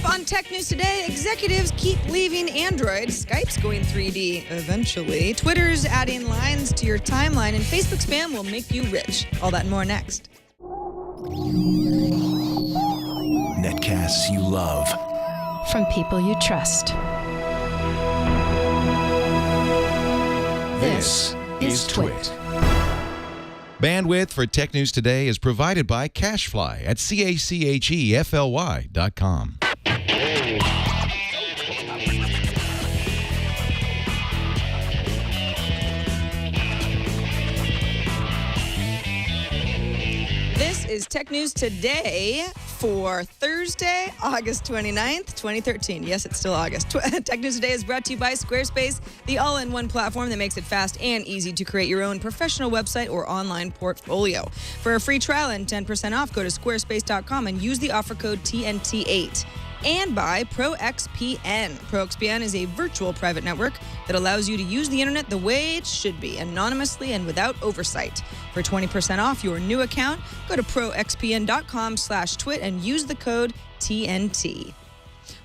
up on Tech News today, executives keep leaving Android. Skype's going 3D eventually. Twitter's adding lines to your timeline, and Facebook spam will make you rich. All that and more next. Netcasts you love. From people you trust. This is Twit. Bandwidth for Tech News Today is provided by CashFly at CACHEFLY.com. This is Tech News Today for Thursday, August 29th, 2013. Yes, it's still August. Tech News Today is brought to you by Squarespace, the all-in-one platform that makes it fast and easy to create your own professional website or online portfolio. For a free trial and 10% off, go to squarespace.com and use the offer code TNT8. And by ProXPN. ProXPN is a virtual private network that allows you to use the internet the way it should be, anonymously and without oversight. For 20% off your new account, go to proxpn.com/twit and use the code TNT.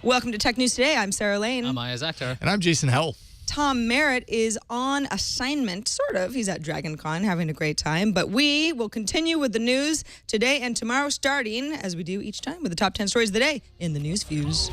Welcome to Tech News Today. I'm Sarah Lane. I'm Aya Zakhtar. And I'm Jason Hell. Tom Merritt is on assignment, sort of. He's at DragonCon having a great time. But we will continue with the news today and tomorrow, starting, as we do each time, with the top 10 stories of the day in the News Fuse.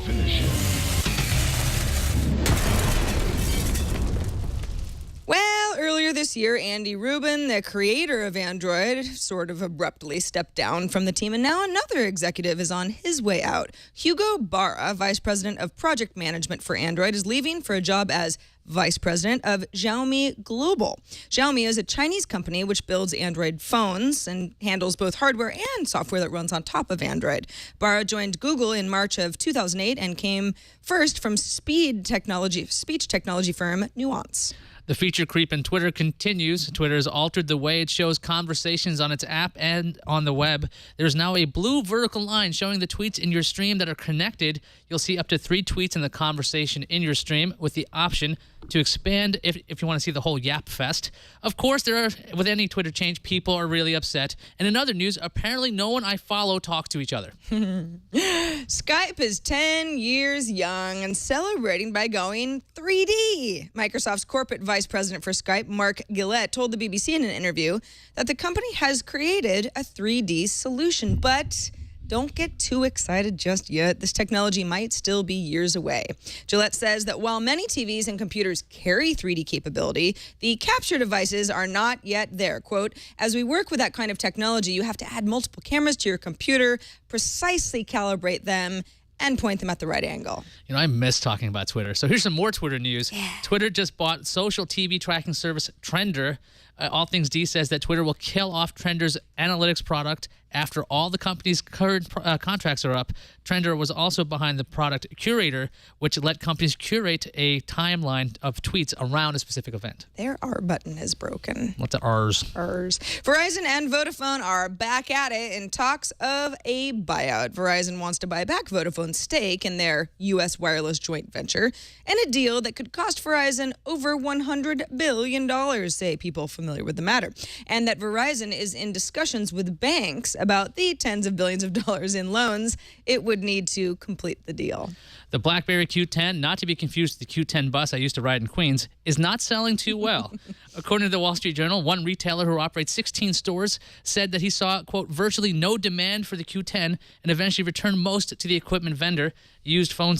Well, earlier this year, Andy Rubin, the creator of Android, sort of abruptly stepped down from the team, and now another executive is on his way out. Hugo Barra, vice president of project management for Android, is leaving for a job as vice president of Xiaomi Global. Xiaomi is a Chinese company which builds Android phones and handles both hardware and software that runs on top of Android. Barra joined Google in March of 2008 and came first from speech technology firm Nuance. The feature creep in Twitter continues. Twitter has altered the way it shows conversations on its app and on the web. There's now a blue vertical line showing the tweets in your stream that are connected. You'll see up to 3 tweets in the conversation in your stream with the option to expand if you want to see the whole Yap Fest. Of course, with any Twitter change, people are really upset. And in other news, apparently no one I follow talks to each other. Skype is 10 years young and celebrating by going 3D. Microsoft's corporate vice president for Skype, Mark Gillette, told the BBC in an interview that the company has created a 3D solution, but don't get too excited just yet. This technology might still be years away. Gillette says that while many TVs and computers carry 3D capability, the capture devices are not yet there. Quote, as we work with that kind of technology, you have to add multiple cameras to your computer, precisely calibrate them, and point them at the right angle. You know, I miss talking about Twitter. So here's some more Twitter news. Yeah. Twitter just bought social TV tracking service Trender. All Things D says that Twitter will kill off Trender's analytics product after all the company's current contracts are up. Trender was also behind the product Curator, which let companies curate a timeline of tweets around a specific event. Their R button is broken. What's the R's? Verizon and Vodafone are back at it in talks of a buyout. Verizon wants to buy back Vodafone's stake in their U.S. wireless joint venture, and a deal that could cost Verizon over $100 billion, say people familiar with the matter. And that Verizon is in discussions with banks about the tens of billions of dollars in loans it would need to complete the deal. The BlackBerry Q10, not to be confused with the Q10 bus I used to ride in Queens, is not selling too well. According to the Wall Street Journal, one retailer who operates 16 stores said that he saw, quote, virtually no demand for the Q10 and eventually returned most to the equipment vendor. Used phone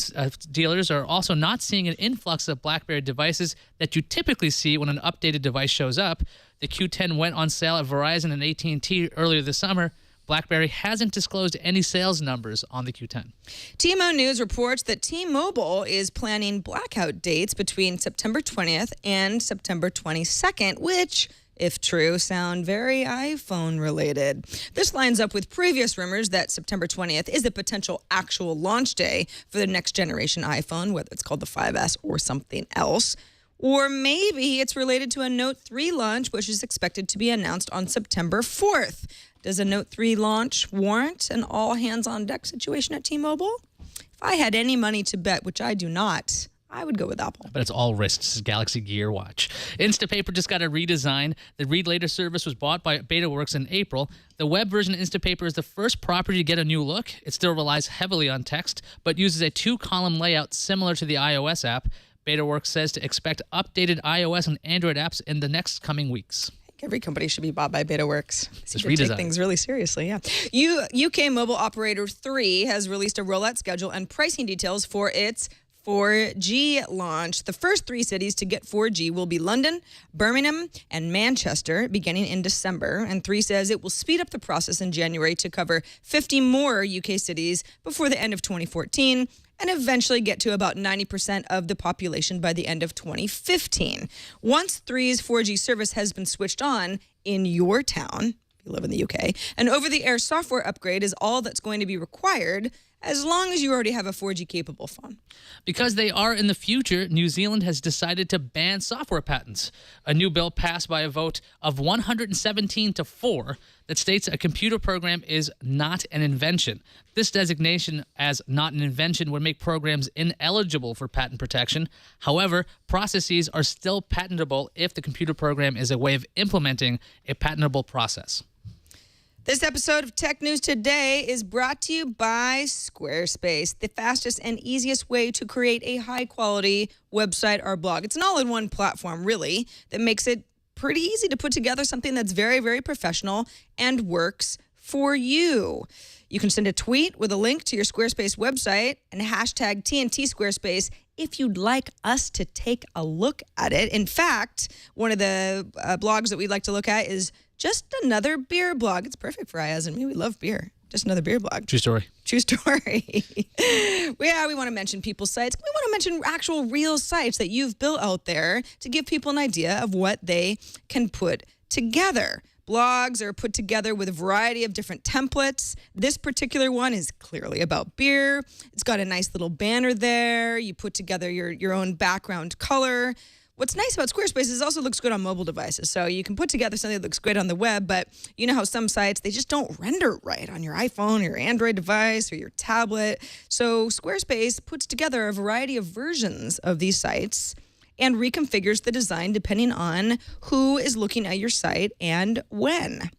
dealers are also not seeing an influx of BlackBerry devices that you typically see when an updated device shows up. The Q10 went on sale at Verizon and AT&T earlier this summer. BlackBerry hasn't disclosed any sales numbers on the Q10. TMO News reports that T-Mobile is planning blackout dates between September 20th and September 22nd, which, if true, sound very iPhone-related. This lines up with previous rumors that September 20th is the potential actual launch day for the next generation iPhone, whether it's called the 5S or something else. Or maybe it's related to a Note 3 launch, which is expected to be announced on September 4th. Does a Note 3 launch warrant an all-hands-on-deck situation at T-Mobile? If I had any money to bet, which I do not, I would go with Apple. But it's all wrists. Galaxy Gear Watch. Instapaper just got a redesign. The Read Later service was bought by BetaWorks in April. The web version of Instapaper is the first property to get a new look. It still relies heavily on text, but uses a 2-column layout similar to the iOS app. BetaWorks says to expect updated iOS and Android apps in the next coming weeks. Every company should be bought by BetaWorks. Just They take redesign. things really seriously, yeah. UK Mobile Operator 3 has released a rollout schedule and pricing details for its 4G launch. The first 3 cities to get 4G will be London, Birmingham, and Manchester, beginning in December. And 3 says it will speed up the process in January to cover 50 more UK cities before the end of 2014 and eventually get to about 90% of the population by the end of 2015. Once 3's 4G service has been switched on in your town, if you live in the UK, an over-the-air software upgrade is all that's going to be required as long as you already have a 4G-capable phone. Because they are in the future, New Zealand has decided to ban software patents. A new bill passed by a vote of 117 to 4 that states a computer program is not an invention. This designation as not an invention would make programs ineligible for patent protection. However, processes are still patentable if the computer program is a way of implementing a patentable process. This episode of Tech News Today is brought to you by Squarespace, the fastest and easiest way to create a high-quality website or blog. It's an all-in-one platform, really, that makes it pretty easy to put together something that's very, very professional and works for you. You can send a tweet with a link to your Squarespace website and hashtag TNT Squarespace if you'd like us to take a look at it. In fact, one of the blogs that we'd like to look at is Just Another Beer blog. It's perfect for Ayaz and me. We love beer. Just Another Beer blog. True story. True story. Yeah, we want to mention people's sites. We want to mention actual real sites that you've built out there to give people an idea of what they can put together. Blogs are put together with a variety of different templates. This particular one is clearly about beer. It's got a nice little banner there. You put together your own background color. What's nice about Squarespace is it also looks good on mobile devices. So you can put together something that looks great on the web, but you know how some sites, they just don't render right on your iPhone or your Android device or your tablet. So Squarespace puts together a variety of versions of these sites and reconfigures the design depending on who is looking at your site and when.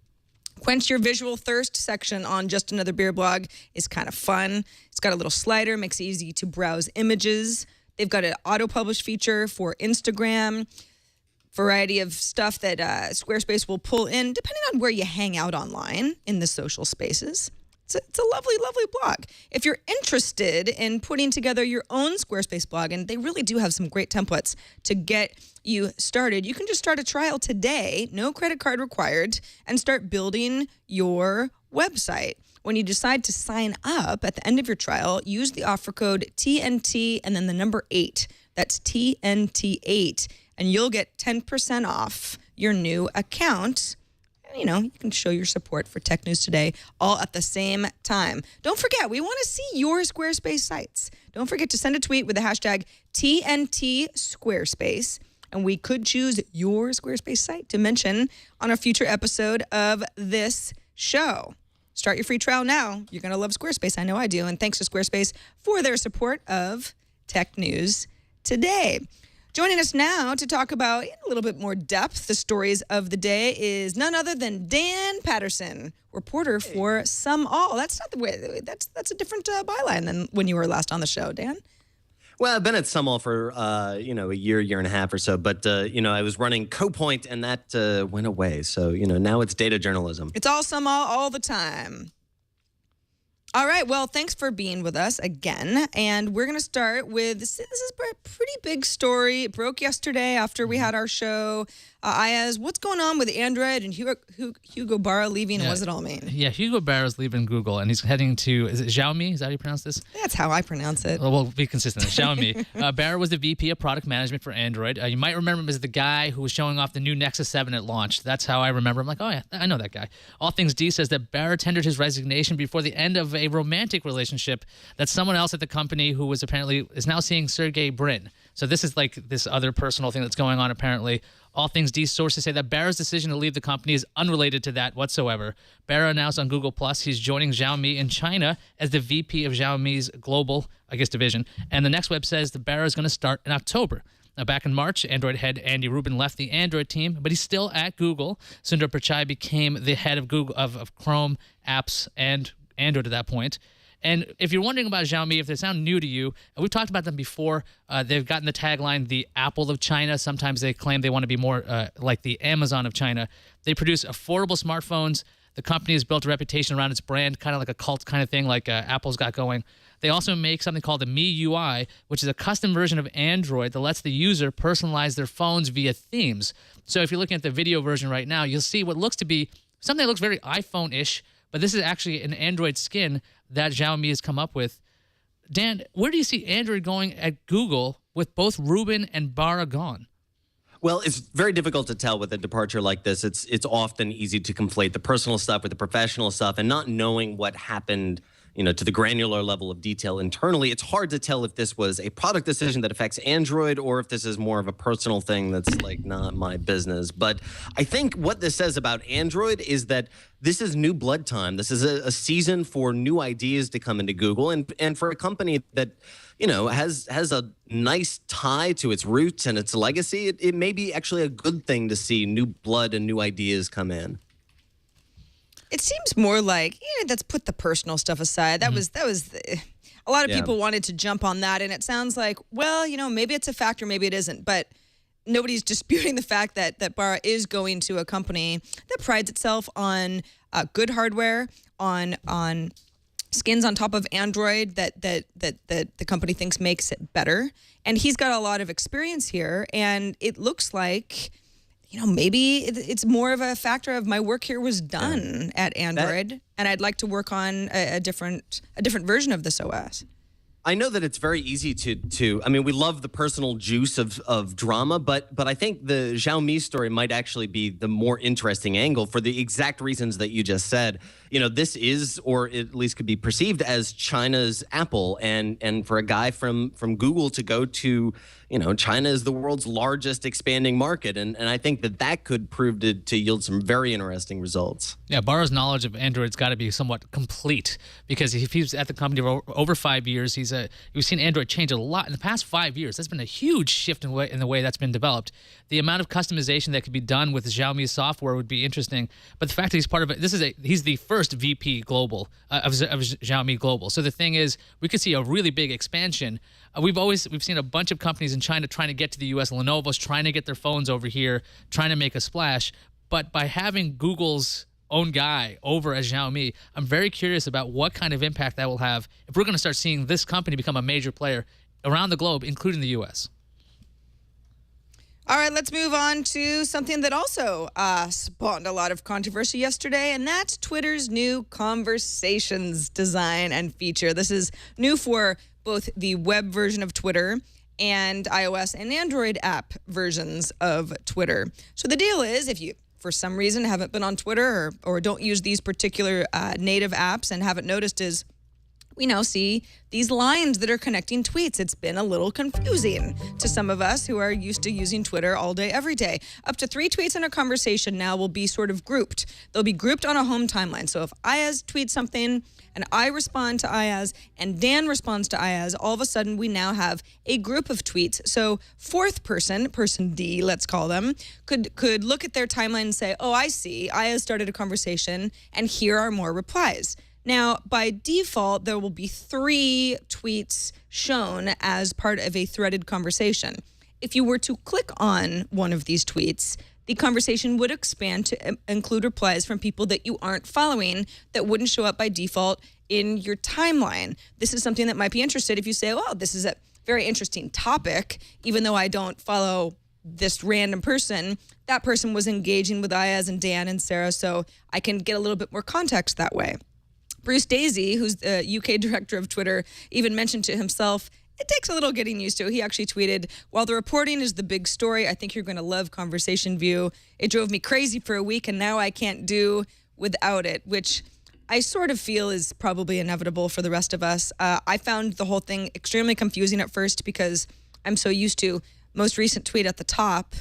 Quench Your Visual Thirst section on Just Another Beer blog is kind of fun. It's got a little slider, makes it easy to browse images. They've got an auto-publish feature for Instagram, variety of stuff that Squarespace will pull in, depending on where you hang out online in the social spaces. It's a lovely, lovely blog. If you're interested in putting together your own Squarespace blog, and they really do have some great templates to get you started, you can just start a trial today, no credit card required, and start building your website. When you decide to sign up at the end of your trial, use the offer code TNT and then the number 8. That's TNT8. And you'll get 10% off your new account. And, you can show your support for Tech News Today all at the same time. Don't forget, we want to see your Squarespace sites. Don't forget to send a tweet with the hashtag TNT Squarespace. And we could choose your Squarespace site to mention on a future episode of this show. Start your free trial now. You're going to love Squarespace. I know I do. And thanks to Squarespace for their support of Tech News Today. Joining us now to talk about in a little bit more depth the stories of the day is none other than Dan Patterson, reporter for Some All. That's not the way. That's a different byline than when you were last on the show, Dan. Well, I've been at Some All for, a year and a half or so. But, I was running CoPoint and that went away. So, now it's data journalism. It's all Some All the time. All right. Well, thanks for being with us again. And we're going to start with this is a pretty big story. It broke yesterday after we had our show. Ayaz, what's going on with Android and Hugo Barra leaving? And what does it all mean? Yeah, Hugo Barra's leaving Google, and he's heading to, is it Xiaomi? Is that how you pronounce this? That's how I pronounce it. Well, we'll be consistent. Xiaomi. Barra was the VP of Product Management for Android. You might remember him as the guy who was showing off the new Nexus 7 at launch. That's how I remember him. Like, oh yeah, I know that guy. All Things D says that Barra tendered his resignation before the end of a a romantic relationship that someone else at the company who was apparently is now seeing Sergey Brin. So this is like this other personal thing that's going on apparently. All Things D sources say that Barra's decision to leave the company is unrelated to that whatsoever. Barra announced on Google Plus he's joining Xiaomi in China as the VP of Xiaomi's global, division. And the next web says that Barra is going to start in October. Now, back in March, Android head Andy Rubin left the Android team, but he's still at Google. Sundar Pichai became the head of Google of Chrome apps and Android at that point. And if you're wondering about Xiaomi, if they sound new to you, and we've talked about them before, they've gotten the tagline, the Apple of China. Sometimes they claim they want to be more like the Amazon of China. They produce affordable smartphones. The company has built a reputation around its brand, kind of like a cult kind of thing like Apple's got going. They also make something called the MIUI, which is a custom version of Android that lets the user personalize their phones via themes. So if you're looking at the video version right now, you'll see what looks to be something that looks very iPhone-ish, but this is actually an Android skin that Xiaomi has come up with. Dan, where do you see Android going at Google with both Rubin and Barra gone? Well, it's very difficult to tell with a departure like this. It's often easy to conflate the personal stuff with the professional stuff, and not knowing what happened, to the granular level of detail internally, it's hard to tell if this was a product decision that affects Android or if this is more of a personal thing that's like not my business. But I think what this says about Android is that this is new blood time. This is a season for new ideas to come into Google, and for a company that has a nice tie to its roots and its legacy, it may be actually a good thing to see new blood and new ideas come in. It seems more like, let's put the personal stuff aside. That was a lot of people wanted to jump on that, and it sounds like, well, maybe it's a factor, maybe it isn't, but nobody's disputing the fact that Barra is going to a company that prides itself on good hardware, on skins on top of Android that the company thinks makes it better. And he's got a lot of experience here, and it looks like, maybe it's more of a factor of my work here was done at Android, and I'd like to work on a different version of this OS. I know that it's very easy to we love the personal juice of drama, but I think the Xiaomi story might actually be the more interesting angle for the exact reasons that you just said. This is, or at least could be perceived as, China's Apple, and for a guy from Google to go to, China is the world's largest expanding market, and I think that could prove to yield some very interesting results. Yeah, Barra's knowledge of Android's got to be somewhat complete, because if he's at the company for over 5 years, we've seen Android change a lot in the past 5 years. That's been a huge shift in the way that's been developed. The amount of customization that could be done with Xiaomi software would be interesting, but the fact that he's part of it, he's the first VP global of Xiaomi Global. So the thing is, we could see a really big expansion. We've seen a bunch of companies in China trying to get to the U.S. Lenovo's trying to get their phones over here, trying to make a splash. But by having Google's own guy over as Xiaomi, I'm very curious about what kind of impact that will have if we're going to start seeing this company become a major player around the globe, including the U.S. All right, let's move on to something that also spawned a lot of controversy yesterday, and that's Twitter's new Conversations design and feature. This is new for both the web version of Twitter and iOS and Android app versions of Twitter. So the deal is, if you, for some reason, haven't been on Twitter or don't use these particular native apps and haven't noticed, is we now see these lines that are connecting tweets. It's been a little confusing to some of us who are used to using Twitter all day, every day. Up to 3 tweets in a conversation now will be sort of grouped. They'll be grouped on a home timeline. So if Ayaz tweets something and I respond to Ayaz and Dan responds to Ayaz, all of a sudden we now have a group of tweets. So fourth person D, let's call them, could look at their timeline and say, oh, I see, Ayaz started a conversation and here are more replies. Now, by default, there will be 3 tweets shown as part of a threaded conversation. If you were to click on one of these tweets, the conversation would expand to include replies from people that you aren't following that wouldn't show up by default in your timeline. This is something that might be interesting if you say, well, this is a very interesting topic, even though I don't follow this random person. That person was engaging with Ayaz and Dan and Sarah, so I can get a little bit more context that way. Bruce Daisy, who's the UK director of Twitter, even mentioned to himself, it takes a little getting used to. He actually tweeted, while the reporting is the big story, I think you're going to love Conversation View. It drove me crazy for a week, and now I can't do without it, which I sort of feel is probably inevitable for the rest of us. I found the whole thing extremely confusing at first because I'm so used to most recent tweet at the top.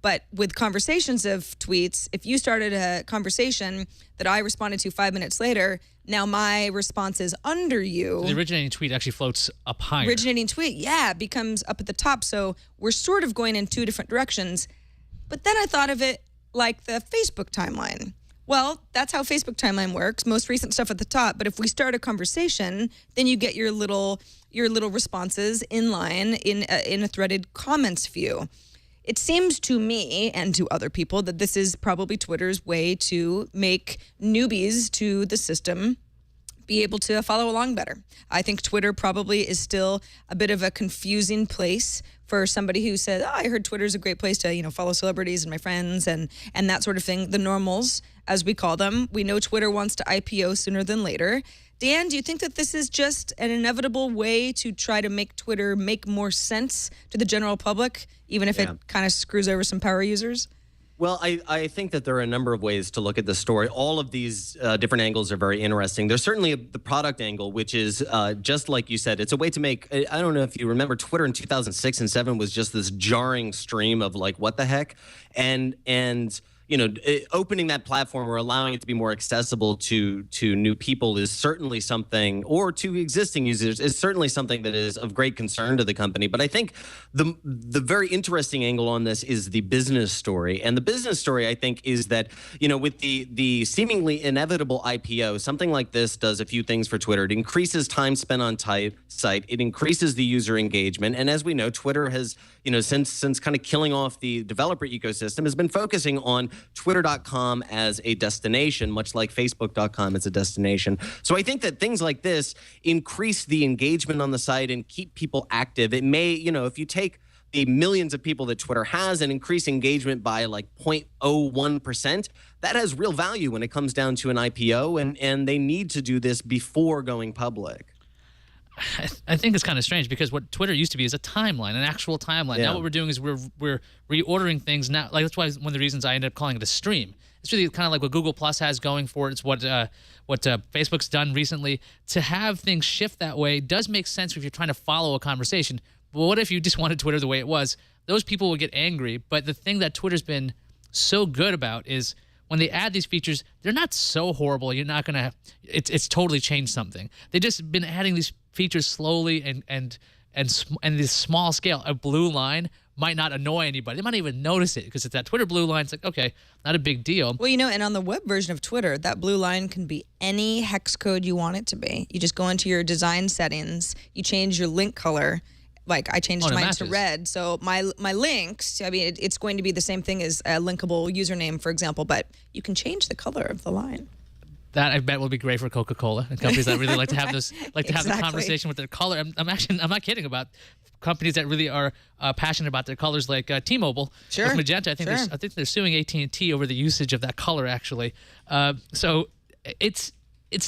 But with conversations of tweets, if you started a conversation that I responded to 5 minutes later, now my response is under you. The originating tweet actually floats up higher. Originating tweet, yeah, becomes up at the top. So we're sort of going in two different directions. But then I thought of it like the Facebook timeline. Well, that's how Facebook timeline works. Most recent stuff at the top. But if we start a conversation, then you get your little responses in line in a threaded comments view. It seems to me and to other people that this is probably Twitter's way to make newbies to the system be able to follow along better. I think Twitter probably is still a bit of a confusing place for somebody who said, oh, I heard Twitter's a great place to, follow celebrities and my friends and that sort of thing. The normals, as we call them. We know Twitter wants to IPO sooner than later. Dan, do you think that this is just an inevitable way to try to make Twitter make more sense to the general public, even if it kind of screws over some power users? Well, I think that there are a number of ways to look at this story. All of these different angles are very interesting. There's certainly the product angle, which is just like you said, it's a way to make, I don't know if you remember, Twitter in 2006 and 2007 was just this jarring stream of like, what the heck? And opening that platform or allowing it to be more accessible to new people is certainly something, or to existing users is certainly something that is of great concern to the company. But I think the very interesting angle on this is the business story. And the business story, I think, is that, with the seemingly inevitable IPO, something like this does a few things for Twitter. It increases time spent on site. It increases the user engagement. And as we know, Twitter has, since kind of killing off the developer ecosystem, has been focusing on Twitter.com as a destination, much like Facebook.com as a destination. So I think that things like this increase the engagement on the site and keep people active. It may, if you take the millions of people that Twitter has and increase engagement by like 0.01%, that has real value when it comes down to an IPO, and they need to do this before going public. I think it's kind of strange because what Twitter used to be is a timeline, an actual timeline. Now what we're doing is we're reordering things now. Like that's why one of the reasons I ended up calling it a stream. It's really kind of like what Google Plus has going for it. It's what Facebook's done recently. To have things shift that way does make sense if you're trying to follow a conversation. But what if you just wanted Twitter the way it was? Those people would get angry. But the thing that Twitter's been so good about is when they add these features, they're not so horrible. You're not gonna. It's totally changed something. They've just been adding these features slowly and this small scale. A blue line might not annoy anybody. They might not even notice it because it's that Twitter blue line. It's like, okay, not a big deal. Well, and on the web version of Twitter, that blue line can be any hex code you want it to be. You just go into your design settings, you change your link color. Like I changed mine to red, so my links, it's going to be the same thing as a linkable username, for example, but you can change the color of the line. That I bet will be great for Coca-Cola and companies that really like to have this, to have the conversation with their color. I'm not kidding about companies that really are passionate about their colors, like T-Mobile with Magenta. I think they're suing AT&T over the usage of that color actually. So it's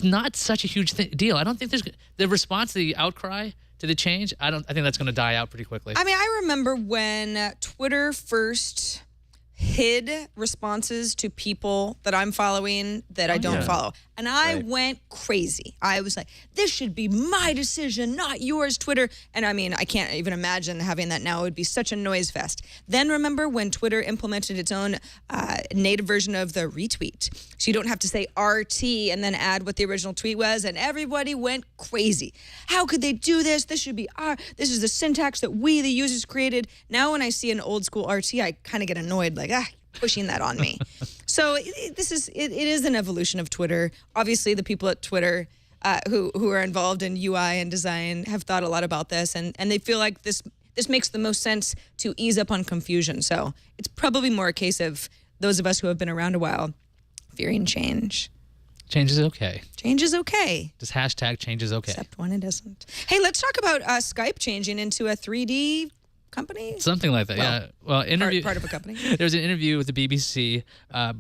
not such a huge deal. I don't think there's the response to the outcry to the change. I think that's going to die out pretty quickly. I remember when Twitter first hid responses to people that I'm following that I don't follow. And I went crazy. I was like, this should be my decision, not yours, Twitter. And I can't even imagine having that now. It would be such a noise fest. Then remember when Twitter implemented its own native version of the retweet. So you don't have to say RT and then add what the original tweet was. And everybody went crazy. How could they do this? This should be this is the syntax that we, the users, created. Now when I see an old school RT, I kind of get annoyed, like, pushing that on me. So it is an evolution of Twitter. Obviously, the people at Twitter who are involved in UI and design have thought a lot about this, and they feel like this makes the most sense to ease up on confusion. So it's probably more a case of those of us who have been around a while fearing change. Change is okay. Change is okay. Just hashtag change is okay. Except when it isn't. Hey, let's talk about Skype changing into a 3D company? Something like that, Well, part of a company. There was an interview with the BBC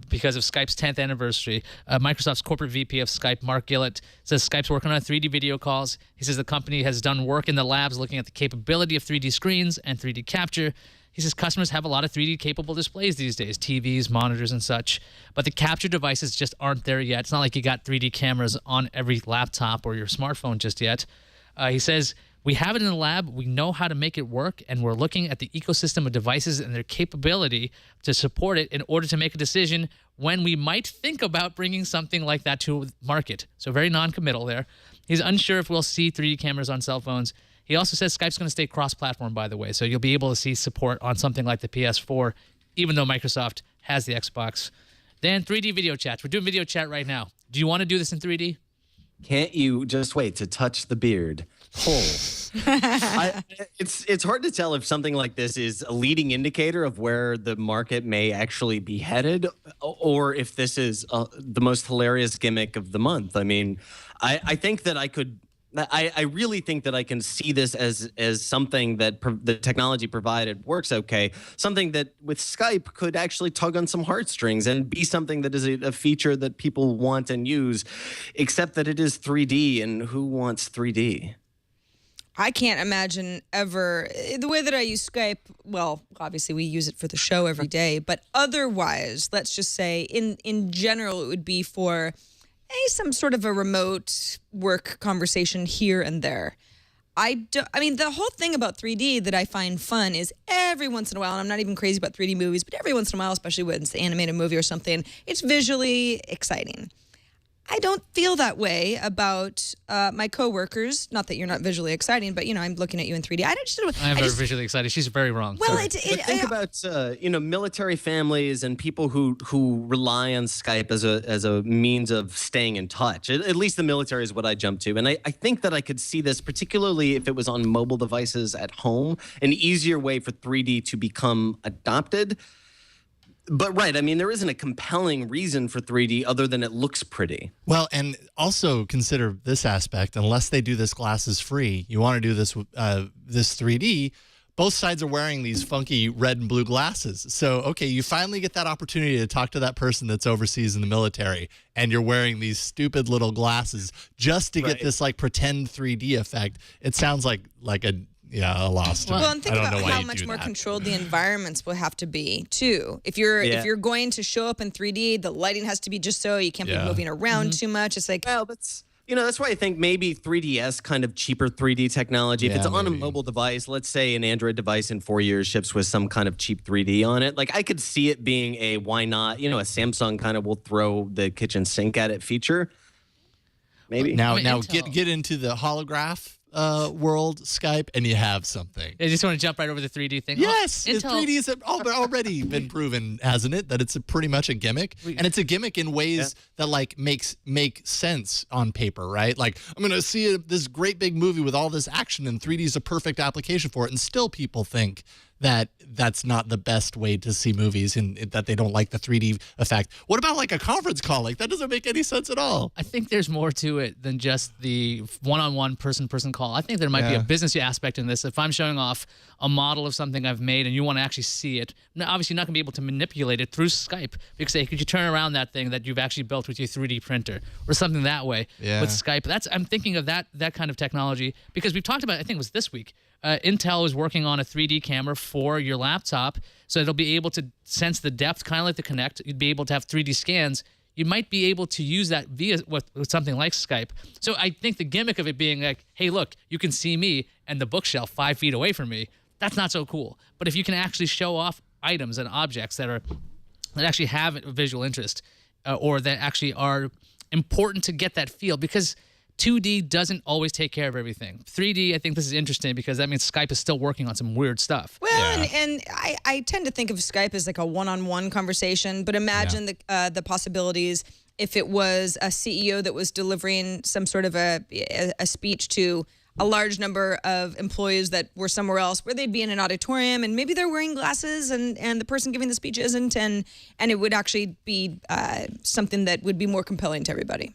because of Skype's 10th anniversary. Microsoft's corporate VP of Skype, Mark Gillett, says Skype's working on 3D video calls. He says the company has done work in the labs looking at the capability of 3D screens and 3D capture. He says customers have a lot of 3D capable displays these days, TVs, monitors, and such, but the capture devices just aren't there yet. It's not like you got 3D cameras on every laptop or your smartphone just yet. He says, we have it in the lab, we know how to make it work, and we're looking at the ecosystem of devices and their capability to support it in order to make a decision when we might think about bringing something like that to market. So very non-committal there. He's unsure if we'll see 3D cameras on cell phones. He also says Skype's going to stay cross-platform, by the way, so you'll be able to see support on something like the PS4, even though Microsoft has the Xbox. Dan, 3D video chats. We're doing video chat right now. Do you want to do this in 3D? Can't you just wait to touch the beard? It's hard to tell if something like this is a leading indicator of where the market may actually be headed, or if this is the most hilarious gimmick of the month. I mean, I think that I really think that I can see this as something that the technology provided works okay, something that with Skype could actually tug on some heartstrings and be something that is a feature that people want and use, except that it is 3D, and who wants 3D? I can't imagine ever the way that I use Skype. Well, obviously we use it for the show every day, but otherwise, let's just say in general, it would be for some sort of a remote work conversation here and there. I mean, the whole thing about 3D that I find fun is every once in a while, and I'm not even crazy about 3D movies, but every once in a while, especially when it's an animated movie or something, it's visually exciting. I don't feel that way about my coworkers. Not that you're not visually exciting, but I'm looking at you in 3D. I'm very visually excited. She's very wrong. Well, Sorry. Think about military families and people who rely on Skype as a means of staying in touch. At least the military is what I jump to, and I think that I could see this, particularly if it was on mobile devices at home, an easier way for 3D to become adopted. But right, I mean, there isn't a compelling reason for 3D other than it looks pretty. Well, and also consider this aspect. Unless they do this glasses free, you want to do this this 3D. Both sides are wearing these funky red and blue glasses. So, okay, you finally get that opportunity to talk to that person that's overseas in the military, and you're wearing these stupid little glasses just to get this like pretend 3D effect. It sounds like a loss to me. Well, and think about how much more controlled the environments will have to be too. If you're going to show up in 3D, the lighting has to be just so you can't be moving around too much. It's like, well, that's why I think maybe 3DS, kind of cheaper 3D technology. If it's on a mobile device, let's say an Android device in 4 years ships with some kind of cheap 3D on it, like I could see it being a why not? A Samsung kind of will throw the kitchen sink at it feature. Maybe now get into the holograph world, Skype, and you have something. I just want to jump right over the 3D thing. Yes, 3D has already been proven, hasn't it? That it's pretty much a gimmick, and it's a gimmick in ways that make sense on paper, right? Like I'm going to see this great big movie with all this action, and 3D is a perfect application for it, and still people think that that's not the best way to see movies and that they don't like the 3D effect. What about like a conference call? Like that doesn't make any sense at all. I think there's more to it than just the one-on-one person-person call. I think there might be a business aspect in this. If I'm showing off a model of something I've made and you want to actually see it, obviously you're not going to be able to manipulate it through Skype. You can say, could you turn around that thing that you've actually built with your 3D printer or something that way with Skype? I'm thinking of that kind of technology because we've talked about, I think it was this week, Intel is working on a 3D camera for your laptop, so it'll be able to sense the depth, kind of like the Kinect. You'd be able to have 3D scans. You might be able to use that via with something like Skype. So I think the gimmick of it being like, hey, look, you can see me and the bookshelf 5 feet away from me, that's not so cool. But if you can actually show off items and objects that actually have a visual interest or that actually are important to get that feel, because 2D doesn't always take care of everything. 3D, I think this is interesting because that means Skype is still working on some weird stuff. Well, and I tend to think of Skype as like a one-on-one conversation, but imagine the possibilities if it was a CEO that was delivering some sort of a speech to a large number of employees that were somewhere else, where they'd be in an auditorium and maybe they're wearing glasses and the person giving the speech isn't, and it would actually be something that would be more compelling to everybody.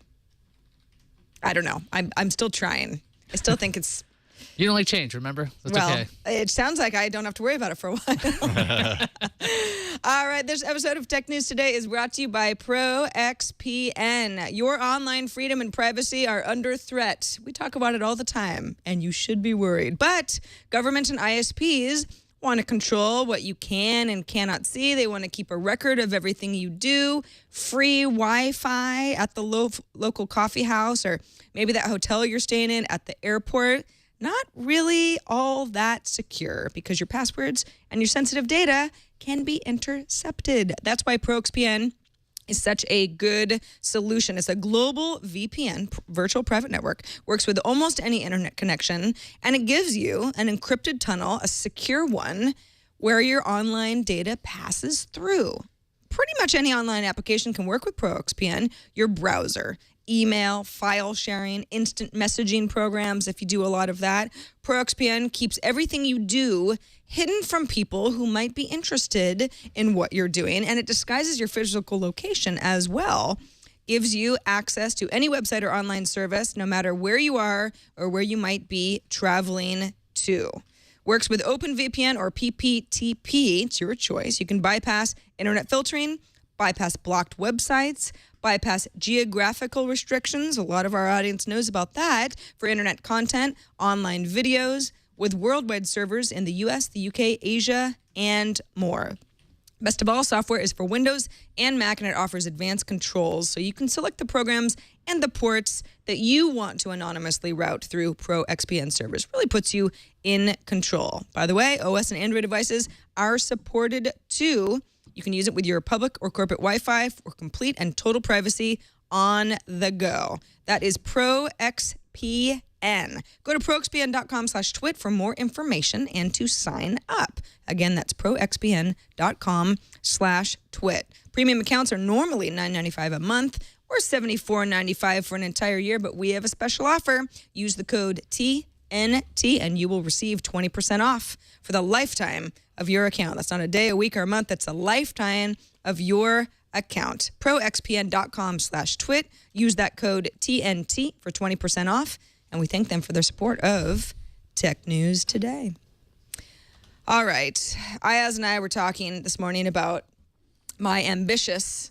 I don't know. I'm still trying. I still think it's... You don't like change, remember? That's okay. It sounds like I don't have to worry about it for a while. All right, this episode of Tech News Today is brought to you by ProXPN. Your online freedom and privacy are under threat. We talk about it all the time, and you should be worried. But government and ISPs want to control what you can and cannot see. They want to keep a record of everything you do. Free Wi-Fi at the local coffee house, or maybe that hotel you're staying in at the airport. Not really all that secure because your passwords and your sensitive data can be intercepted. That's why ProXPN is such a good solution. It's a global VPN, virtual private network, works with almost any internet connection, and it gives you an encrypted tunnel, a secure one, where your online data passes through. Pretty much any online application can work with ProXPN, your browser, email, file sharing, instant messaging programs, if you do a lot of that. ProXPN keeps everything you do hidden from people who might be interested in what you're doing, and it disguises your physical location as well. Gives you access to any website or online service, no matter where you are or where you might be traveling to. Works with OpenVPN or PPTP. It's your choice. You can bypass internet filtering, bypass blocked websites, bypass geographical restrictions. A lot of our audience knows about that for internet content, online videos, with worldwide servers in the US, the UK, Asia, and more. Best of all, software is for Windows and Mac, and it offers advanced controls, so you can select the programs and the ports that you want to anonymously route through ProXPN servers. Really puts you in control. By the way, OS and Android devices are supported too. You can use it with your public or corporate Wi-Fi for complete and total privacy on the go. That is ProXPN. Go to proxpn.com/twit for more information and to sign up. Again, that's proxpn.com/twit. Premium accounts are normally $9.95 a month or $74.95 for an entire year, but we have a special offer. Use the code TNT and you will receive 20% off for the lifetime of your account. That's not a day, a week, or a month. That's a lifetime of your account. proxpn.com/twit. Use that code TNT for 20% off. And we thank them for their support of Tech News Today. All right. Ayaz and I were talking this morning about my ambitious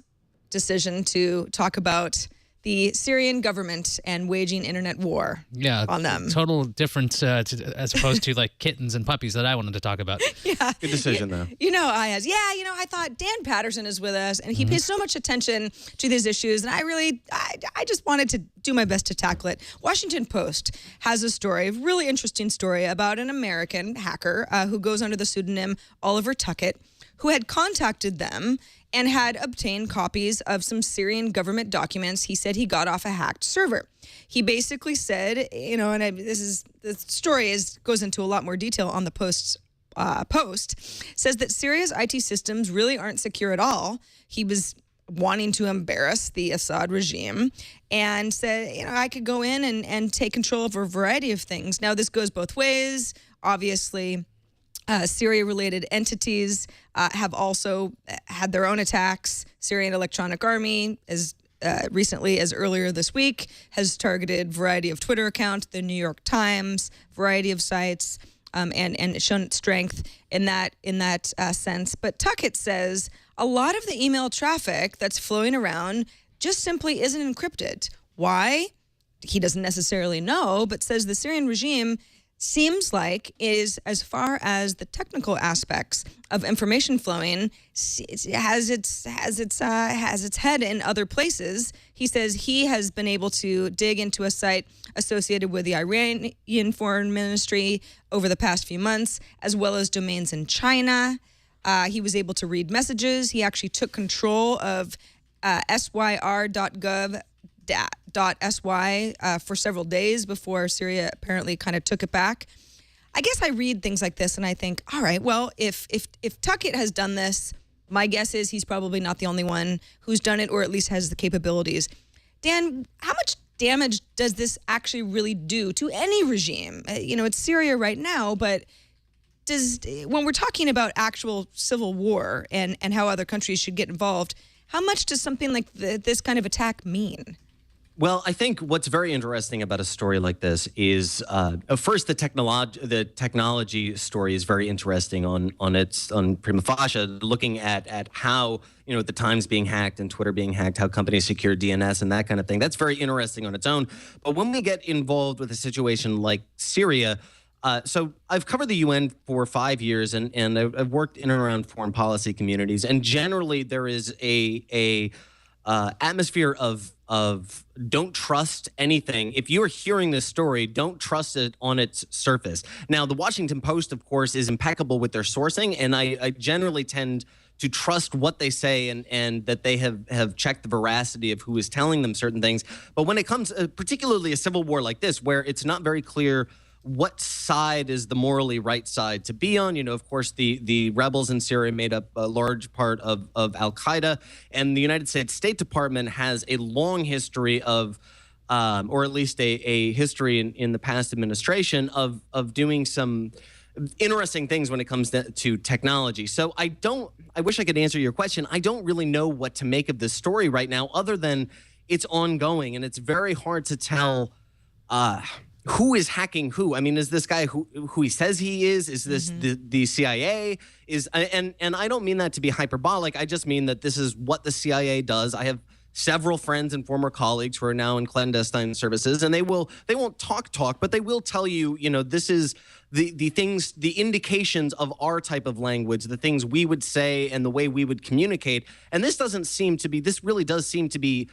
decision to talk about the Syrian government and waging internet war on them. Total difference as opposed to like kittens and puppies that I wanted to talk about. Yeah. Good decision, though. Ayaz. I thought Dan Patterson is with us, and he pays so much attention to these issues, and I just wanted to do my best to tackle it. Washington Post has a story, a really interesting story about an American hacker who goes under the pseudonym Oliver Tuckett, who had contacted them and had obtained copies of some Syrian government documents he said he got off a hacked server. He basically said, the story goes into a lot more detail on the Post's post, says that Syria's IT systems really aren't secure at all. He was wanting to embarrass the Assad regime and said, I could go in and take control of a variety of things. Now, this goes both ways. Obviously, Syria-related entities have also had their own attacks. Syrian Electronic Army, as recently as earlier this week, has targeted a variety of Twitter accounts, the New York Times, variety of sites, and shown its strength in that sense. But Tuckett says a lot of the email traffic that's flowing around just simply isn't encrypted. Why? He doesn't necessarily know, but says the Syrian regime seems like is, as far as the technical aspects of information flowing, has its head in other places. He says he has been able to dig into a site associated with the Iranian Foreign Ministry over the past few months, as well as domains in China. He was able to read messages. He actually took control of syr.gov.sy for several days before Syria apparently kind of took it back. I guess I read things like this and I think, all right, well, if Tuckett has done this, my guess is he's probably not the only one who's done it, or at least has the capabilities. Dan, how much damage does this actually really do to any regime? It's Syria right now, but when we're talking about actual civil war and how other countries should get involved, how much does something like this kind of attack mean? Well, I think what's very interesting about a story like this is first the technology story is very interesting on prima facie, looking at how the Times being hacked and Twitter being hacked, how companies secure DNS and that kind of thing. That's very interesting on its own. But when we get involved with a situation like Syria, So I've covered the UN for 5 years, and I've worked in and around foreign policy communities. And generally, there is a atmosphere of don't trust anything. If you're hearing this story, don't trust it on its surface. Now, the Washington Post, of course, is impeccable with their sourcing, and I generally tend to trust what they say and that they have checked the veracity of who is telling them certain things. But when it comes, particularly a civil war like this, where it's not very clear what side is the morally right side to be on. Of course, the rebels in Syria made up a large part of al-Qaeda, and the United States State Department has a long history of, or at least a history in the past administration of doing some interesting things when it comes to technology. So I wish I could answer your question. I don't really know what to make of this story right now, other than it's ongoing, and it's very hard to tell who is hacking who. I mean, is this guy who he says he is? Is this the CIA? And I don't mean that to be hyperbolic. I just mean that this is what the CIA does. I have several friends and former colleagues who are now in clandestine services, and they won't talk, but they will tell you, this is the things, the indications of our type of language, the things we would say and the way we would communicate. And this doesn't seem to be, this really does seem to be,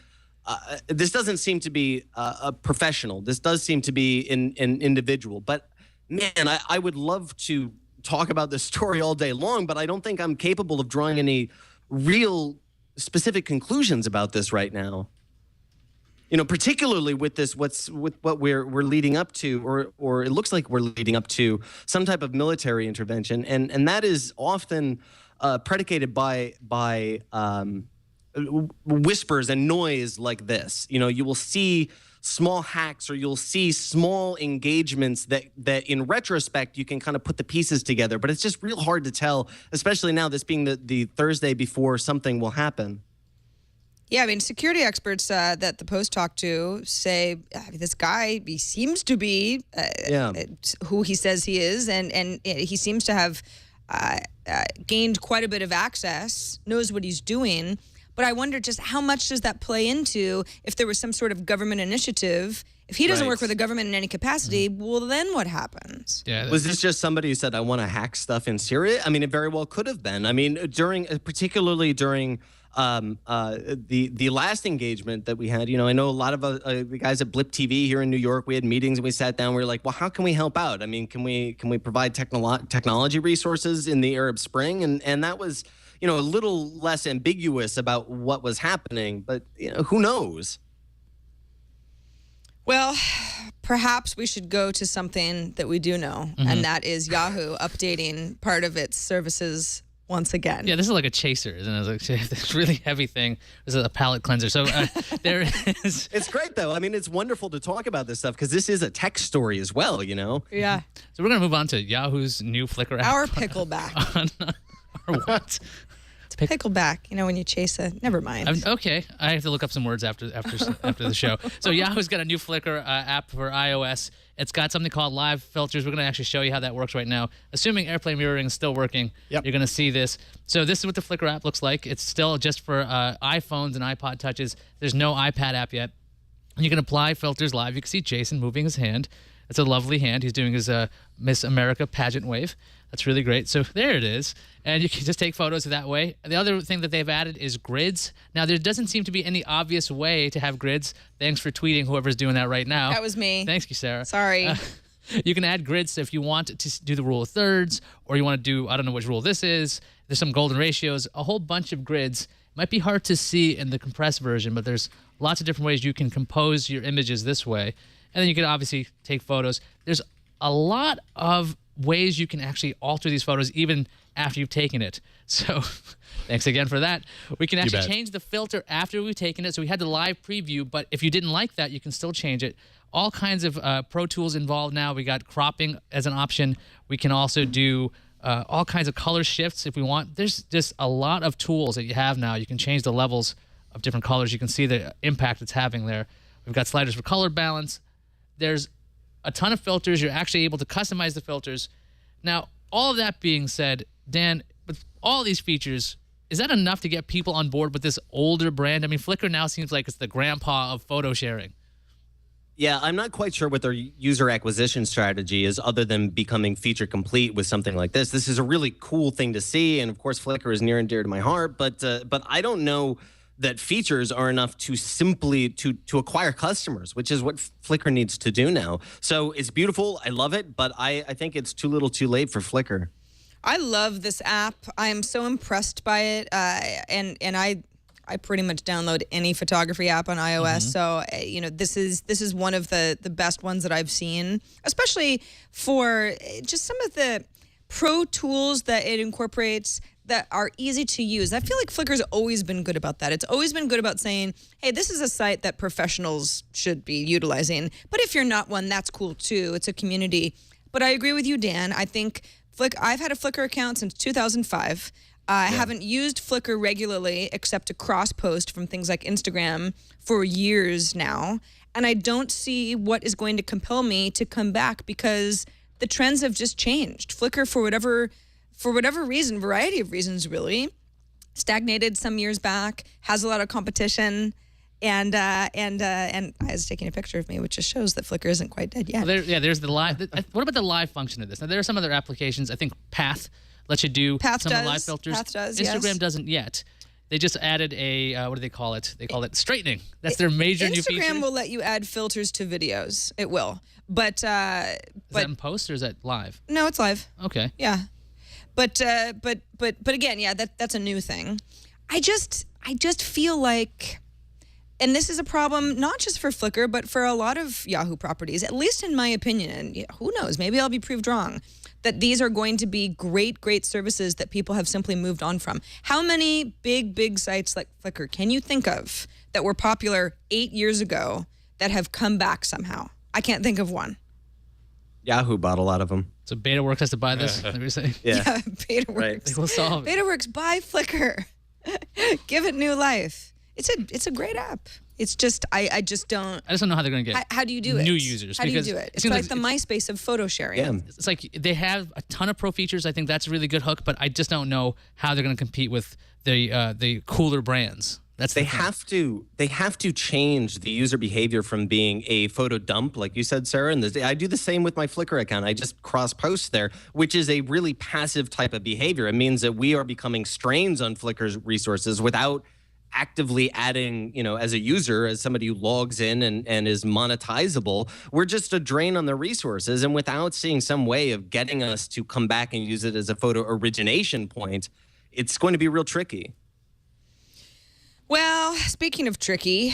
this doesn't seem to be a professional. This does seem to be an individual. But man, I would love to talk about this story all day long, but I don't think I'm capable of drawing any real specific conclusions about this right now. Particularly with this, with what we're leading up to, or it looks like we're leading up to some type of military intervention, and that is often predicated by whispers and noise like this. You will see small hacks, or you'll see small engagements that in retrospect you can kind of put the pieces together, but it's just real hard to tell, especially now, this being the Thursday before something will happen. Yeah, I mean, security experts that the Post talked to say this guy, he seems to be who he says he is, and he seems to have gained quite a bit of access, knows what he's doing. But I wonder just how much does that play into if there was some sort of government initiative. If he doesn't work for the government in any capacity, well, then what happens? Yeah. Was this just somebody who said, I want to hack stuff in Syria? I mean, it very well could have been. I mean, particularly during the last engagement that we had, I know a lot of the guys at Blip TV here in New York, we had meetings and we sat down, we were like, well, how can we help out? I mean, can we provide technology resources in the Arab Spring? And that was, a little less ambiguous about what was happening, but who knows? Well, perhaps we should go to something that we do know, and that is Yahoo updating part of its services once again. Yeah, this is like a chaser, isn't it? It's like this really heavy thing. This is a palate cleanser. So there is. It's great, though. I mean, it's wonderful to talk about this stuff because this is a tech story as well, Yeah. So we're going to move on to Yahoo's new Flickr app. Our pickleback. Or what? Pickleback, when you chase a. Never mind. Okay, I have to look up some words after the show. So Yahoo's got a new Flickr app for iOS. It's got something called Live Filters. We're going to actually show you how that works right now. Assuming AirPlay mirroring is still working, you're going to see this. So this is what the Flickr app looks like. It's still just for iPhones and iPod Touches. There's no iPad app yet. You can apply filters live. You can see Jason moving his hand. It's a lovely hand. He's doing his Miss America pageant wave. That's really great. So there it is. And you can just take photos that way. The other thing that they've added is grids. Now, there doesn't seem to be any obvious way to have grids. Thanks for tweeting whoever's doing that right now. That was me. Thank you, Sarah. Sorry. You can add grids if you want to do the rule of thirds, or you want to do, I don't know which rule this is. There's some golden ratios, a whole bunch of grids. It might be hard to see in the compressed version, but there's lots of different ways you can compose your images this way. And then you can obviously take photos. There's a lot of ways you can actually alter these photos even after you've taken it. So thanks again for that. We can actually change the filter after we've taken it. So we had the live preview, but if you didn't like that, you can still change it. All kinds of Pro Tools involved now. We got cropping as an option. We can also do all kinds of color shifts if we want. There's just a lot of tools that you have now. You can change the levels of different colors. You can see the impact it's having there. We've got sliders for color balance. There's a ton of filters. You're actually able to customize the filters. Now, all of that being said, Dan, with all these features, is that enough to get people on board with this older brand? I mean, Flickr now seems like it's the grandpa of photo sharing. Yeah, I'm not quite sure what their user acquisition strategy is other than becoming feature complete with something like this. This is a really cool thing to see. And of course, Flickr is near and dear to my heart. But I don't know that features are enough to simply to acquire customers, which is what Flickr needs to do now. So it's beautiful. I love it. But I think it's too little too late for Flickr. I love this app. I am so impressed by it. And I pretty much download any photography app on iOS. So, this is one of the best ones that I've seen, especially for just some of the pro tools that it incorporates that are easy to use. I feel like Flickr's always been good about that. It's always been good about saying, hey, this is a site that professionals should be utilizing. But if you're not one, that's cool too. It's a community. But I agree with you, Dan. I think I've had a Flickr account since 2005. I haven't used Flickr regularly except to cross-post from things like Instagram for years now. And I don't see what is going to compel me to come back because the trends have just changed. Flickr, for whatever reason, variety of reasons really, stagnated some years back, has a lot of competition. And I was taking a picture of me, which just shows that Flickr isn't quite dead yet. Well, there's the live. What about the live function of this? Now, there are some other applications. I think Path lets you do some of the live filters. Path does, Instagram yes. doesn't yet. They just added a, what do they call it? They call it straightening. That's their major new feature. Instagram will let you add filters to videos. It will. But is that in post or is that live? No, it's live. Okay. Yeah. But again, yeah, that's a new thing. I just feel like, and this is a problem not just for Flickr, but for a lot of Yahoo properties, at least in my opinion, and who knows, maybe I'll be proved wrong, that these are going to be great services that people have simply moved on from. How many big sites like Flickr can you think of that were popular 8 years ago that have come back somehow? I can't think of one. Yahoo bought a lot of them. So BetaWorks has to buy this. What you're saying? Yeah. BetaWorks. Right. They will solve it. BetaWorks, buy Flickr. Give it new life. It's a great app. It's just I just don't. I just don't know how they're going to get How do you do it? new users. How do you because do it? it It's seems like the MySpace of photo sharing. Yeah. It's like they have a ton of pro features. I think that's a really good hook, but I just don't know how they're going to compete with the cooler brands. That's They the thing. have to change the user behavior from being a photo dump, like you said, Sarah. And I do the same with my Flickr account. I just cross post there, which is a really passive type of behavior. It means that we are becoming strains on Flickr's resources without actively adding, as a user, as somebody who logs in and is monetizable, we're just a drain on the resources. And without seeing some way of getting us to come back and use it as a photo origination point, it's going to be real tricky. Well, speaking of tricky,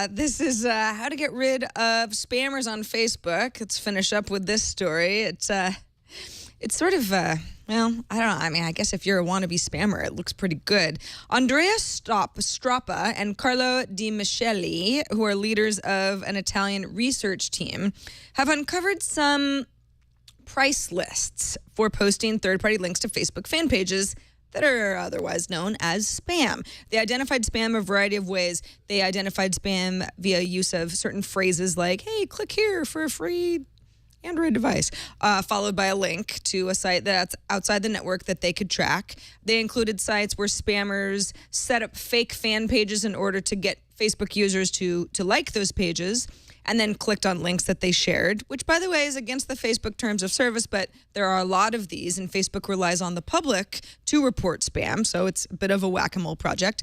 this is how to get rid of spammers on Facebook. Let's finish up with this story. It's sort of, I don't know. I mean, I guess if you're a wannabe spammer, it looks pretty good. Andrea Stroppa and Carlo Di Micheli, who are leaders of an Italian research team, have uncovered some price lists for posting third-party links to Facebook fan pages that are otherwise known as spam. They identified spam a variety of ways. They identified spam via use of certain phrases like, hey, click here for a free Android device, followed by a link to a site that's outside the network that they could track. They included sites where spammers set up fake fan pages in order to get Facebook users to like those pages, and then clicked on links that they shared, which, by the way, is against the Facebook terms of service, but there are a lot of these, and Facebook relies on the public to report spam, so it's a bit of a whack-a-mole project.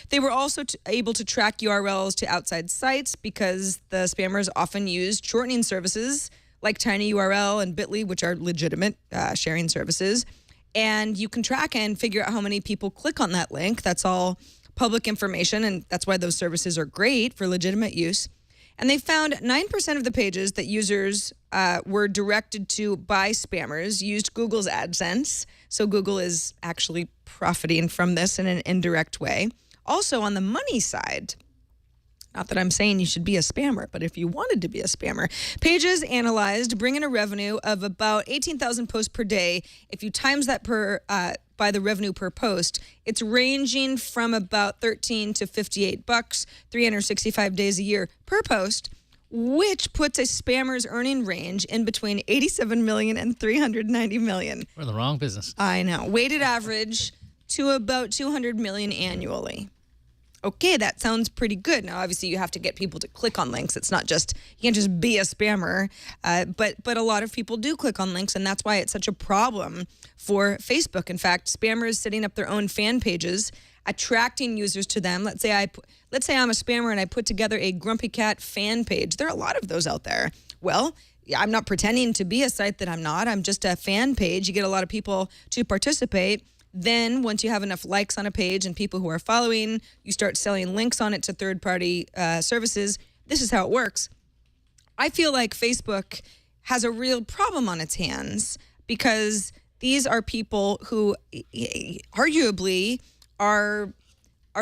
They were also able to track URLs to outside sites because the spammers often used shortening services like TinyURL and Bitly, which are legitimate sharing services. And you can track and figure out how many people click on that link. That's all public information, and that's why those services are great for legitimate use. And they found 9% of the pages that users were directed to by spammers used Google's AdSense. So Google is actually profiting from this in an indirect way. Also, on the money side, not that I'm saying you should be a spammer, but if you wanted to be a spammer, pages analyzed bring in a revenue of about 18,000 posts per day. If you times that by the revenue per post, it's ranging from about $13 to $58, 365 days a year per post, which puts a spammer's earning range in between 87 million and 390 million. We're in the wrong business. I know. Weighted average to about 200 million annually. okay, that sounds pretty good. Now, obviously, you have to get people to click on links. It's not just, you can't just be a spammer. But a lot of people do click on links, and that's why it's such a problem for Facebook. In fact, spammers setting up their own fan pages, attracting users to them. Let's say I'm a spammer and I put together a Grumpy Cat fan page. There are a lot of those out there. Well, I'm not pretending to be a site that I'm not. I'm just a fan page. You get a lot of people to participate. Then once you have enough likes on a page and people who are following, you start selling links on it to third-party services. This is how it works. I feel like Facebook has a real problem on its hands because these are people who arguably are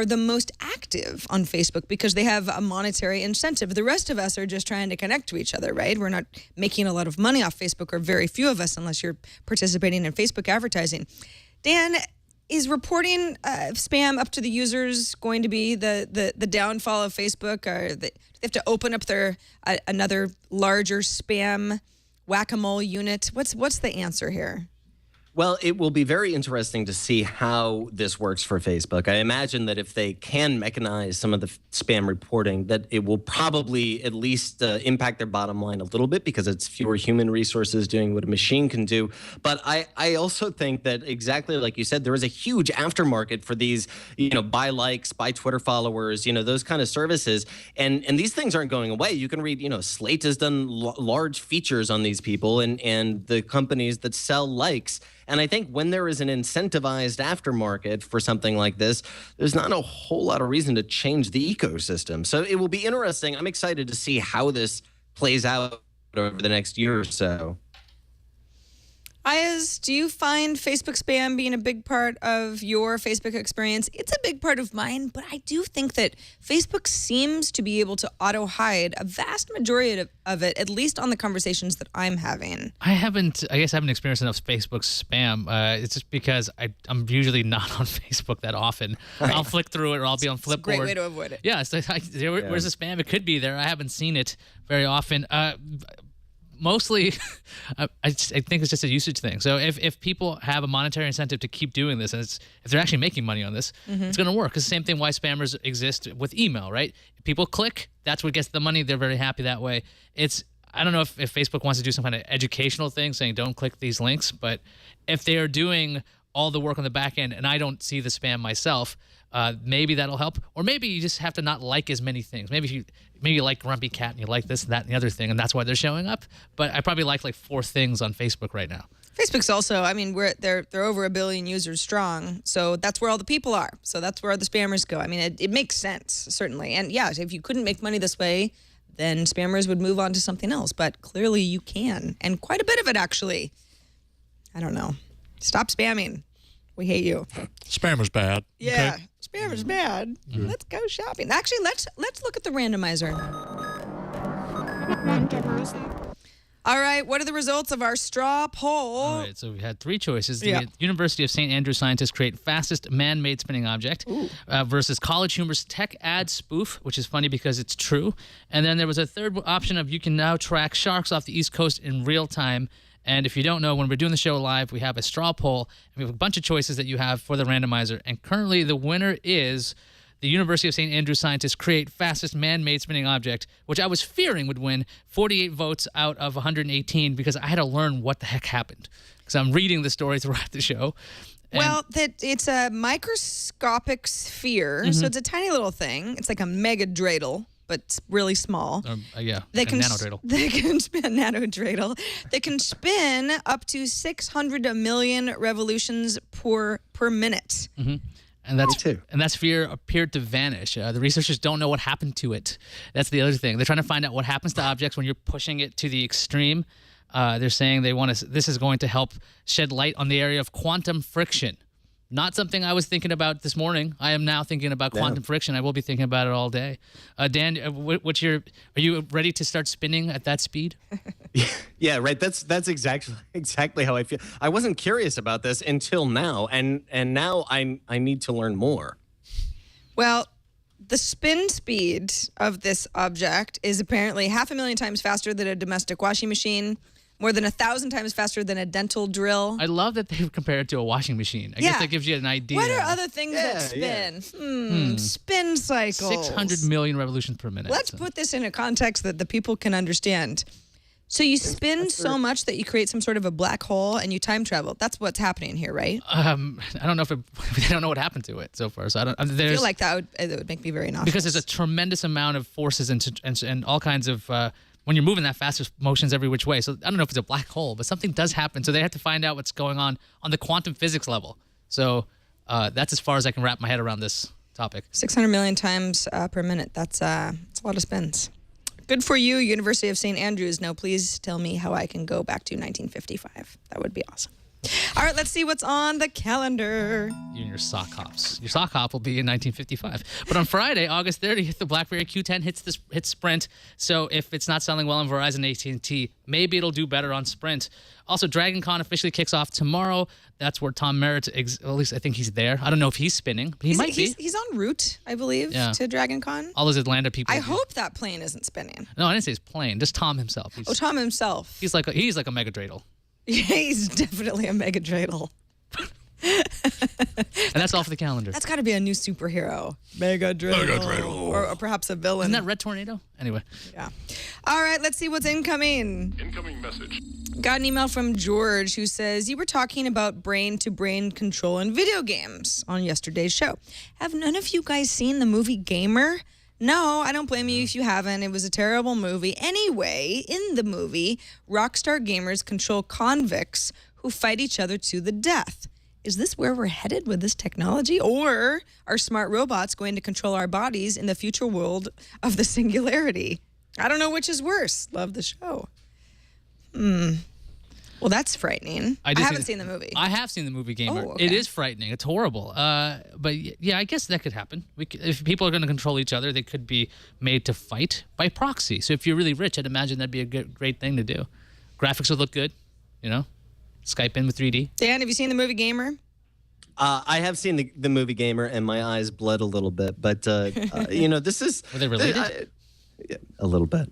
the most active on Facebook because they have a monetary incentive. The rest of us are just trying to connect to each other, right? We're not making a lot of money off Facebook, or very few of us, unless you're participating in Facebook advertising. Dan, is reporting spam up to the users going to be the downfall of Facebook? Or do they have to open up their another larger spam whack-a-mole unit? What's the answer here? Well, it will be very interesting to see how this works for Facebook. I imagine that if they can mechanize some of the spam reporting, that it will probably at least impact their bottom line a little bit because it's fewer human resources doing what a machine can do. But I also think that exactly like you said, there is a huge aftermarket for these, buy likes, buy Twitter followers, those kind of services. And these things aren't going away. You can read, Slate has done large features on these people and the companies that sell likes. And I think when there is an incentivized aftermarket for something like this, there's not a whole lot of reason to change the ecosystem. So it will be interesting. I'm excited to see how this plays out over the next year or so. Ayaz, do you find Facebook spam being a big part of your Facebook experience? It's a big part of mine, but I do think that Facebook seems to be able to auto-hide a vast majority of it, at least on the conversations that I'm having. I guess I haven't experienced enough Facebook spam. It's just because I'm usually not on Facebook that often. Right. I'll flick through it or I'll be on Flipboard. It's a great way to avoid it. Yeah, so where's the spam? It could be there. I haven't seen it very often. Mostly, I think it's just a usage thing. So if people have a monetary incentive to keep doing this, and if they're actually making money on this, it's going to work. It's the same thing why spammers exist with email, right? If people click, that's what gets the money. They're very happy that way. I don't know if Facebook wants to do some kind of educational thing saying don't click these links, but if they are doing all the work on the back end and I don't see the spam myself, maybe that'll help. Or maybe you just have to not like as many things. Maybe you like Grumpy Cat and you like this and that and the other thing, and that's why they're showing up. But I probably like 4 things on Facebook right now. Facebook's also, they're over 1 billion users strong, so that's where all the people are. So that's where the spammers go. I mean, it makes sense, certainly. And yeah, if you couldn't make money this way, then spammers would move on to something else. But clearly you can, and quite a bit of it, actually. I don't know. Stop spamming. We hate you. Spammer's bad. Yeah, okay? Spammer's bad. Let's go shopping. Actually, let's look at the randomizer. All right, what are the results of our straw poll? All right, so we had 3 choices. The University of St. Andrews scientists create fastest man-made spinning object versus College Humor's tech ad spoof, which is funny because it's true. And then there was a third option of you can now track sharks off the East Coast in real time. And if you don't know, when we're doing the show live, we have a straw poll, and we have a bunch of choices that you have for the randomizer. And currently, the winner is the University of St. Andrews scientists create fastest man-made spinning object, which I was fearing would win 48 votes out of 118 because I had to learn what the heck happened because I'm reading the story throughout the show. Well, it's a microscopic sphere, so it's a tiny little thing. It's like a mega dreidel, but it's really small. Nanodreidel. They can spin nanodreidel. They can spin up to 600 million revolutions per minute. Mm-hmm. And that sphere appeared to vanish. The researchers don't know what happened to it. That's the other thing. They're trying to find out what happens to objects when you're pushing it to the extreme. They're saying this is going to help shed light on the area of quantum friction. Not something I was thinking about this morning. I am now thinking about quantum friction. I will be thinking about it all day. Dan, are you ready to start spinning at that speed? Yeah, right. That's exactly how I feel. I wasn't curious about this until now, and now I need to learn more. Well, the spin speed of this object is apparently 500,000 times faster than a domestic washing machine, more than 1,000 times faster than a dental drill. I love that they've compared it to a washing machine. I guess that gives you an idea. What are other things that spin? Spin cycles. 600 million revolutions per minute. Let's put this in a context that the people can understand. So you spin so much that you create some sort of a black hole and you time travel. That's what's happening here, right? I don't know if I don't know what happened to it so far. So I feel like that would make me very nauseous. Because there's a tremendous amount of forces and all kinds of when you're moving that fast, there's motions every which way. So I don't know if it's a black hole, but something does happen. So they have to find out what's going on the quantum physics level. So that's as far as I can wrap my head around this topic. 600 million times per minute. That's a lot of spins. Good for you, University of St. Andrews. Now, please tell me how I can go back to 1955. That would be awesome. All right, let's see what's on the calendar. You and your sock hops. Your sock hop will be in 1955. But on Friday, August 30th, the BlackBerry Q10 hits Sprint. So if it's not selling well on Verizon AT&T, maybe it'll do better on Sprint. Also, Dragon Con officially kicks off tomorrow. That's where Tom Merritt, at least I think he's there. I don't know if he's spinning, but he might be. He's en route, I believe, to Dragon Con. All those Atlanta people. I hope that plane isn't spinning. No, I didn't say his plane. Just Tom himself. Tom himself. He's like a mega dreidel. Yeah, he's definitely a mega dreidel. And that's all for the calendar. That's got to be a new superhero. Mega dreidel. Or perhaps a villain. Isn't that Red Tornado? Anyway. Yeah. All right, let's see what's incoming. Incoming message. Got an email from George who says, you were talking about brain-to-brain control in video games on yesterday's show. Have none of you guys seen the movie Gamer? No, I don't blame you if you haven't. It was a terrible movie. Anyway, in the movie, Rockstar gamers control convicts who fight each other to the death. Is this where we're headed with this technology? Or are smart robots going to control our bodies in the future world of the singularity? I don't know which is worse. Love the show. Well, that's frightening. I haven't seen the movie. I have seen the movie Gamer. Oh, okay. It is frightening. It's horrible. But yeah, I guess that could happen. If people are going to control each other, they could be made to fight by proxy. So if you're really rich, I'd imagine that'd be a great thing to do. Graphics would look good, Skype in with 3D. Dan, have you seen the movie Gamer? I have seen the movie Gamer, and my eyes bled a little bit. But this is. Were they related? A little bit.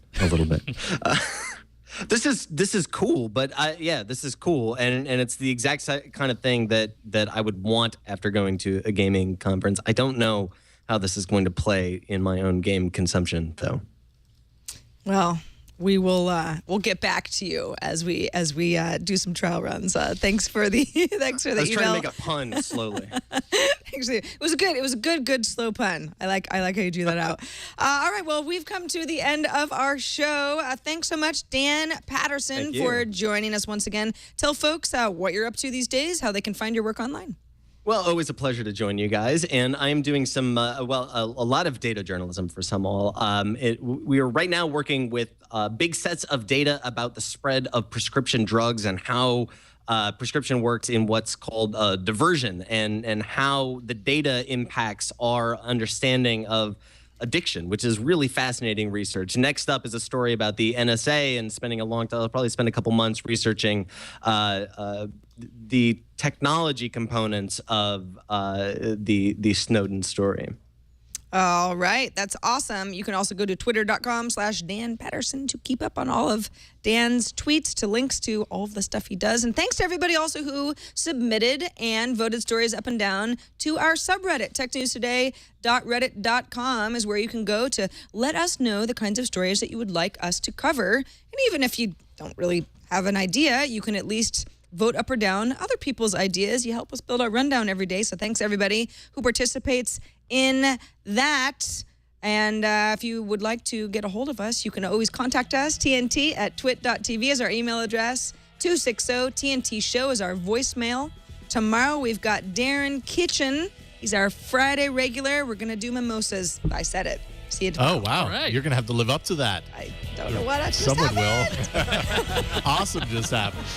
This is cool, but this is cool, and it's the exact kind of thing that I would want after going to a gaming conference. I don't know how this is going to play in my own game consumption, though. Well, we will we'll get back to you as we do some trial runs. Thanks for the email. I was trying to make a pun slowly. Actually, it was a good slow pun. I like how you drew that out. All right, well, we've come to the end of our show. Thanks so much, Dan Patterson, for joining us once again. Tell folks what you're up to these days, how they can find your work online. Well, always a pleasure to join you guys. And I am doing some, a lot of data journalism for SumAll. We are right now working with big sets of data about the spread of prescription drugs and how prescription works in what's called diversion and how the data impacts our understanding of addiction, which is really fascinating research. Next up is a story about the NSA and spending a long time, I'll probably spend a couple months researching the technology components of the Snowden story. All right. That's awesome. You can also go to twitter.com/Dan Patterson to keep up on all of Dan's tweets, to links to all of the stuff he does. And thanks to everybody also who submitted and voted stories up and down to our subreddit. technewstoday.reddit.com is where you can go to let us know the kinds of stories that you would like us to cover. And even if you don't really have an idea, you can at least vote up or down other people's ideas. You help us build our rundown every day. So thanks everybody who participates in that. And if you would like to get a hold of us, you can always contact us. TNT@twit.tv is our email address. 260-TNT show is our voicemail. Tomorrow we've got Darren Kitchen. He's our Friday regular. We're going to do mimosas. I said it. See you tomorrow. Oh, wow. Right. You're going to have to live up to that. I don't know what I just Someone happened. will. Awesome just happened.